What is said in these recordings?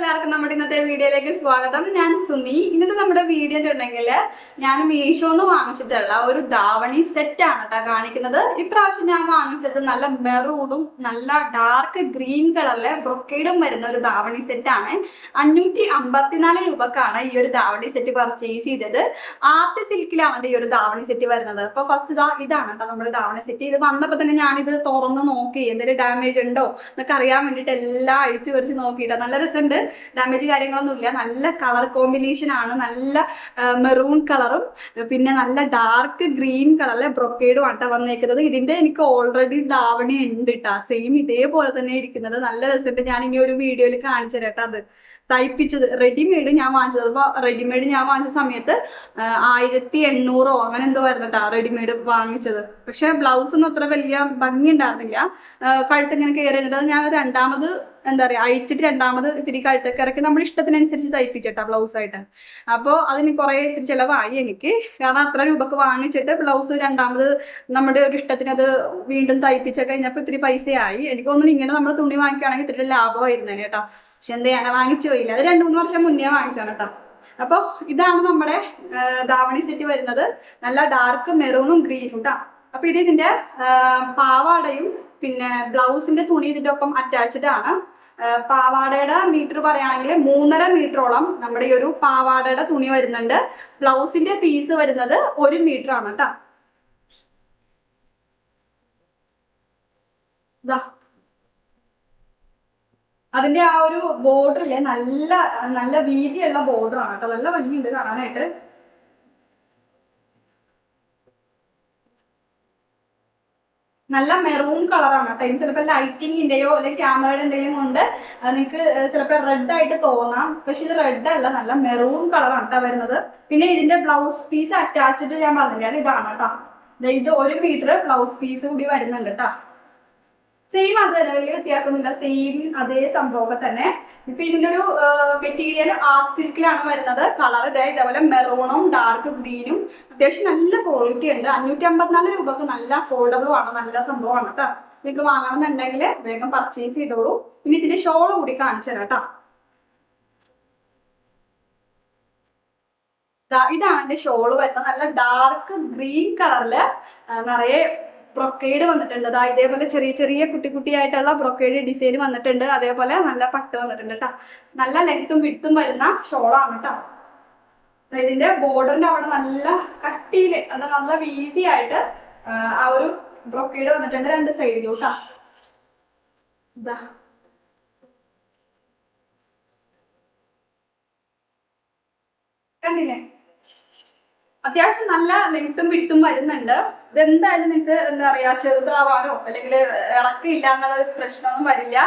എല്ലാവർക്കും നമ്മുടെ ഇന്നത്തെ വീഡിയോയിലേക്ക് സ്വാഗതം. ഞാൻ സുമി. ഇന്നത്തെ നമ്മുടെ വീഡിയോ ഉണ്ടെങ്കിൽ ഞാൻ മീഷോന്ന് വാങ്ങിച്ചിട്ടുള്ള ഒരു ധാവണി സെറ്റ് ആണ് കേട്ടോ കാണിക്കുന്നത്. ഇപ്രാവശ്യം ഞാൻ വാങ്ങിച്ചത് നല്ല മെറൂണും നല്ല ഡാർക്ക് ഗ്രീൻ കളറിലെ ബ്രൊക്കേഡും വരുന്ന ഒരു ധാവണി സെറ്റ് ആണ്. 554 രൂപക്കാണ് ഈ ഒരു ധാവണി സെറ്റ് പർച്ചേസ് ചെയ്തത്. ആർട്ട് സിൽക്കിലാണ് ഈ ഒരു ധാവണി സെറ്റ് വരുന്നത്. അപ്പൊ ഫസ്റ്റ് ഇതാണ് കേട്ടോ നമ്മുടെ ധാവണി സെറ്റ്. ഇത് വന്നപ്പോ തന്നെ ഞാനിത് തുറന്ന് നോക്കി എന്തെങ്കിലും ഡാമേജ് ഉണ്ടോ എന്നൊക്കെ അറിയാൻ വേണ്ടിയിട്ട് എല്ലാം അഴിച്ചു പറിച്ച് നോക്കിയിട്ടാ. നല്ല രസമുണ്ട്, ഡാമേജ് കാര്യങ്ങളൊന്നും ഇല്ല. നല്ല കളർ കോമ്പിനേഷൻ ആണ്, നല്ല മെറൂൺ കളറും പിന്നെ നല്ല ഡാർക്ക് ഗ്രീൻ കളറിലെ ബ്രൊക്കേഡും ആട്ട വന്നേക്കുന്നത്. ഇതിന്റെ എനിക്ക് ഓൾറെഡി ധാവണി ഉണ്ട് കേട്ടാ, സെയിം ഇതേപോലെ തന്നെ ഇരിക്കുന്നത്. നല്ല രസമുണ്ട്. ഞാൻ ഇനി ഒരു വീഡിയോയിൽ കാണിച്ചു തരാം. അത് തയ്പ്പിച്ചത് റെഡിമെയ്ഡ് ഞാൻ വാങ്ങിച്ചത്. അപ്പൊ റെഡിമെയ്ഡ് ഞാൻ വാങ്ങിച്ച സമയത്ത് 1800 അങ്ങനെ എന്തോ വരുന്നുട്ടാ റെഡിമെയ്ഡ് വാങ്ങിച്ചത്. പക്ഷെ ബ്ലൗസ് ഒന്നും അത്ര വലിയ ഭംഗി ഉണ്ടായിരുന്നില്ല. കഴുത്ത് ഇങ്ങനെ കയറി കഴിഞ്ഞിട്ട് ഞാൻ രണ്ടാമത് എന്താ പറയാ അഴിച്ചിട്ട് രണ്ടാമത് ഇത്തിരി കഴുത്തൊക്കെ ഇറക്കി നമ്മുടെ ഇഷ്ടത്തിനനുസരിച്ച് തയ്പ്പിച്ചിട്ടാ ബ്ലൗസ് ആയിട്ട്. അപ്പോൾ അതിന് കുറെ ഇത്തിരി ചിലവായി എനിക്ക്. കാരണം അത്ര രൂപക്ക് വാങ്ങിച്ചിട്ട് ബ്ലൗസ് രണ്ടാമത് നമ്മുടെ ഒരു ഇഷ്ടത്തിന് അത് വീണ്ടും തയ്പ്പിച്ച കഴിഞ്ഞപ്പോൾ ഇത്തിരി പൈസയായി. എനിക്ക് തോന്നുന്നു ഇങ്ങനെ നമ്മൾ തുണി വാങ്ങിക്കുകയാണെങ്കിൽ ഇത്തിരി ലാഭമായിരുന്നേനെ കേട്ടോ. പക്ഷെ എന്താ ഞാൻ വാങ്ങിച്ചു പോയില്ല. അത് 2-3 വർഷം മുന്നേ വാങ്ങിച്ചാണ് കേട്ടോ. അപ്പൊ ഇതാണ് നമ്മുടെ ധാവണി സെറ്റ് വരുന്നത്. നല്ല ഡാർക്ക് മെറൂണും ഗ്രീനും കേട്ടോ. അപ്പൊ ഇതിന്റെ പാവാടയും പിന്നെ ബ്ലൗസിന്റെ തുണി ഇതിന്റെ ഒപ്പം അറ്റാച്ച്ഡ് ആണ്. പാവാടയുടെ മീറ്റർ പറയുകയാണെങ്കിൽ 3.5 മീറ്ററോളം നമ്മുടെ ഈ ഒരു പാവാടയുടെ തുണി വരുന്നുണ്ട്. ബ്ലൗസിന്റെ പീസ് വരുന്നത് 1 മീറ്റർ ആണ് കേട്ടോ. അതിന്റെ ആ ഒരു ബോർഡറിലെ നല്ല നല്ല വീതിയുള്ള ബോർഡർ ആണ് കേട്ടോ. നല്ല ഭംഗിയുണ്ട് കാണാനായിട്ട്. നല്ല മെറൂൺ കളറാണ് കേട്ടോ. ചിലപ്പോൾ ലൈറ്റിങ്ങിന്റെയോ അല്ലെങ്കിൽ ക്യാമറയുടെ എന്തെങ്കിലും കൊണ്ട് നിങ്ങൾക്ക് ചിലപ്പോൾ റെഡ് ആയിട്ട് തോന്നാം. പക്ഷെ ഇത് റെഡ് അല്ല, നല്ല മെറൂൺ കളറാണ് കേട്ടോ വരുന്നത്. പിന്നെ ഇതിന്റെ ബ്ലൗസ് പീസ് അറ്റാച്ച്ഡ് ഞാൻ പറഞ്ഞില്ല, ഇതാണ് കേട്ടോ. ഇത് 1 മീറ്റർ ബ്ലൗസ് പീസ് കൂടി വരുന്നുണ്ട് കേട്ടോ. സെയിം അത് തന്നെ, വലിയ വ്യത്യാസമൊന്നുമില്ല. സെയിം അതേ സംഭവമൊക്കെ തന്നെ. ഇപ്പൊ ഇതിന്റെ ഒരു മെറ്റീരിയൽ ആർട്ട് സിൽക്കിലാണ് വരുന്നത്. കളർ ഇതേപോലെ മെറൂണും ഡാർക്ക് ഗ്രീനും അത്യാവശ്യം നല്ല ക്വാളിറ്റി ഉണ്ട്. 554 രൂപക്ക് നല്ല അഫോർഡബിളും ആണ്, നല്ല സംഭവമാണ് കേട്ടോ. നിങ്ങൾക്ക് വാങ്ങണമെന്നുണ്ടെങ്കിൽ വേഗം പർച്ചേസ് ചെയ്തോളൂ. പിന്നെ ഇതിന്റെ ഷോള് കൂടി കാണിച്ചു തരാം കേട്ടോ. ഇതാണ് എന്റെ ഷോള് വരുന്നത്. നല്ല ഡാർക്ക് ഗ്രീൻ കളറില് നിറയെ ബ്രൊക്കേഡ് വന്നിട്ടുണ്ട്. ഇതേപോലെ ചെറിയ ചെറിയ കുട്ടി കുട്ടിയായിട്ടുള്ള ബ്രൊക്കേഡ് ഡിസൈൻ വന്നിട്ടുണ്ട്. അതേപോലെ നല്ല പട്ട് വന്നിട്ടുണ്ട് കേട്ടോ. നല്ല ലെങ്ത്തും വിഡ്ത്തും വരുന്ന ഷോളാണ് കേട്ടോ. ഇതിന്റെ ബോർഡറിന്റെ അവിടെ നല്ല കട്ടിയില് നല്ല വീതിയായിട്ട് ആ ഒരു ബ്രൊക്കേഡ് വന്നിട്ടുണ്ട് 2 സൈഡിലും കേട്ടോ. കണ്ടില്ലേ, അത്യാവശ്യം നല്ല ലെങ്ത്തും വിട്ടും വരുന്നുണ്ട്. ഇതെന്തായാലും നിങ്ങൾക്ക് എന്താ പറയാ ചെറുതാവാനോ അല്ലെങ്കിൽ ഇറക്കില്ല എന്നുള്ള പ്രശ്നമൊന്നും വരില്ല.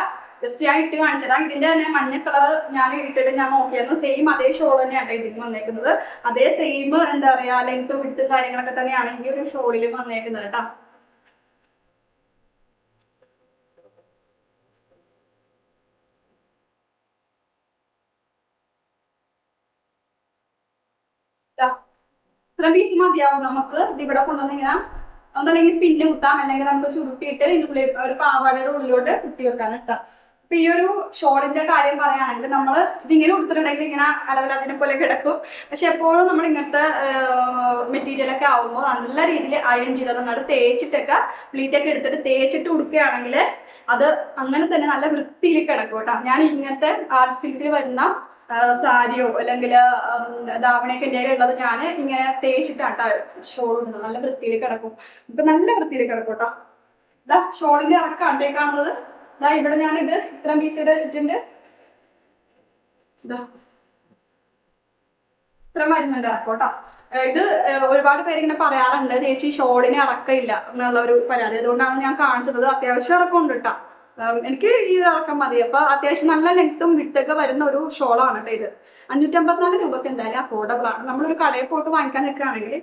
ജസ്റ്റ് ഞാൻ ഇട്ട് കാണിച്ചുതരാം. ഇതിന്റെ തന്നെ മഞ്ഞ കളർ ഞാൻ ഇട്ടിട്ട് ഞാൻ നോക്കിയായിരുന്നു. സെയിം അതേ ഷോൾ തന്നെയാണ് ഇതിന് വന്നേക്കുന്നത്. അതേ സെയിം എന്താ പറയാ ലെങ്ത്തും വിട്ടും കാര്യങ്ങളൊക്കെ തന്നെയാണ് ഈ ഒരു ഷോളിലും വന്നേക്കുന്നത് കേട്ടോ. ഇത്ര പീസ് മതിയാവും നമുക്ക്. ഇവിടെ കൊണ്ടുവന്നിങ്ങനെ ഒന്നല്ലെങ്കിൽ പിന്ന് കുത്താം, അല്ലെങ്കിൽ നമുക്ക് ചുരുട്ടിയിട്ട് ഇതിനുള്ളിൽ ഒരു പാവാടയുടെ ഉള്ളിലോട്ട് കുത്തി വെക്കാൻ ഇട്ടാം. അപ്പൊ ഈ ഒരു ഷോളിന്റെ കാര്യം പറയുകയാണെങ്കിൽ നമ്മൾ ഇതിങ്ങനെ കൊടുത്തിട്ടുണ്ടെങ്കിൽ ഇങ്ങനെ അലവലാതിനെ പോലെ കിടക്കും. പക്ഷെ എപ്പോഴും നമ്മൾ ഇങ്ങനത്തെ മെറ്റീരിയലൊക്കെ ആവുമ്പോൾ നല്ല രീതിയിൽ അയൺ ചെയ്തത് നട്ട് തേച്ചിട്ടൊക്കെ പ്ലീറ്റൊക്കെ എടുത്തിട്ട് തേച്ചിട്ട് കൊടുക്കുകയാണെങ്കിൽ അത് അങ്ങനെ തന്നെ നല്ല വൃത്തിയിൽ കിടക്കും കേട്ടോ. ഞാൻ ഇങ്ങനത്തെ ആർട്ട് സിൽക്കിൽ വരുന്ന സാരിയോ അല്ലെങ്കിൽ ധാവണിയൊക്കെ എൻ്റെ ഉള്ളത് ഞാൻ ഇങ്ങനെ തേച്ചിട്ടാട്ടോ ഷോൾ ഇടുന്നത്. നല്ല വൃത്തിയിൽ കിടക്കും. ഇപ്പൊ നല്ല വൃത്തിയിൽ കിടക്കും കേട്ടോ. ഷോളിന്റെ ഇറക്കാണ്ടേ കാണുന്നത്. ഇവിടെ ഞാനിത് ഇത്രയും പീസ് ഇട്ട് വെച്ചിട്ടുണ്ട്. ഇത്ര മരുന്നുണ്ട് ഇറക്കോട്ടോ. ഇത് ഒരുപാട് പേര് ഇങ്ങനെ പറയാറുണ്ട്, ചേച്ചി ഷോളിന് ഇറക്കമില്ല എന്നുള്ള ഒരു പരാതി. അതുകൊണ്ടാണ് ഞാൻ കാണിച്ചത്. അത്യാവശ്യം ഇറക്കമുണ്ട് കേട്ടോ. എനിക്ക് ഈ ഇറക്കം മതി. അപ്പൊ അത്യാവശ്യം നല്ല ലെങ്ത്തും വിട്ടൊക്കെ വരുന്ന ഒരു ഷോളാണ് കേട്ടോ ഇത്. 554 രൂപക്ക് എന്തായാലും അഫോർഡബിൾ ആണ്. നമ്മളൊരു കടയിൽ പോയിട്ട് വാങ്ങിക്കാൻ നിൽക്കുകയാണെങ്കിൽ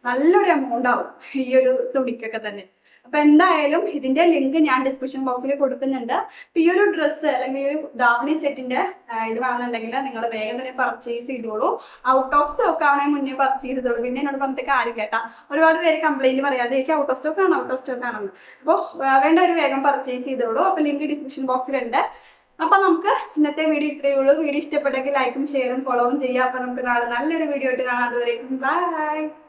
നല്ലൊരു എമൗണ്ട് ആവും ഈ ഒരു തുണിക്കൊക്കെ തന്നെ. അപ്പൊ എന്തായാലും ഇതിന്റെ ലിങ്ക് ഞാൻ ഡിസ്ക്രിപ്ഷൻ ബോക്സിൽ കൊടുക്കുന്നുണ്ട്. അപ്പൊ ഈ ഒരു ഡ്രസ്സ് അല്ലെങ്കിൽ ഈ ഒരു ധാവണി സെറ്റിന്റെ ഇത് വേണമെന്നുണ്ടെങ്കിൽ നിങ്ങൾ വേഗം തന്നെ പർച്ചേസ് ചെയ്തോളൂ. ഔട്ട് ഓഫ് സ്റ്റോക്ക് ആവണേ മുന്നേ പർച്ചേസ് ചെയ്തോളൂ. പിന്നെ എന്നോട് പറഞ്ഞിട്ട് കാര്യം കേട്ടാ, ഒരുപാട് പേര് കംപ്ലൈന്റ് പറയാതെ ചേച്ചി ഔട്ട് ഓഫ് സ്റ്റോക്ക് ആണ്, ഔട്ട് ഓഫ് സ്റ്റോക്ക് ആണെന്ന്. അപ്പോൾ വേണ്ട ഒരു വേഗം പർച്ചേസ് ചെയ്തോളൂ. അപ്പൊ ലിങ്ക് ഡിസ്ക്രിപ്ഷൻ ബോക്സിലുണ്ട്. അപ്പൊ നമുക്ക് ഇന്നത്തെ വീഡിയോ ഇത്രയേ ഉള്ളൂ. വീഡിയോ ഇഷ്ടപ്പെട്ടെങ്കിൽ ലൈക്കും ഷെയറും ഫോളോവും ചെയ്യുക. അപ്പൊ നമുക്ക് നാളെ നല്ലൊരു വീഡിയോ ആയിട്ട് കാണാം. അതുവരേക്കും ബൈ.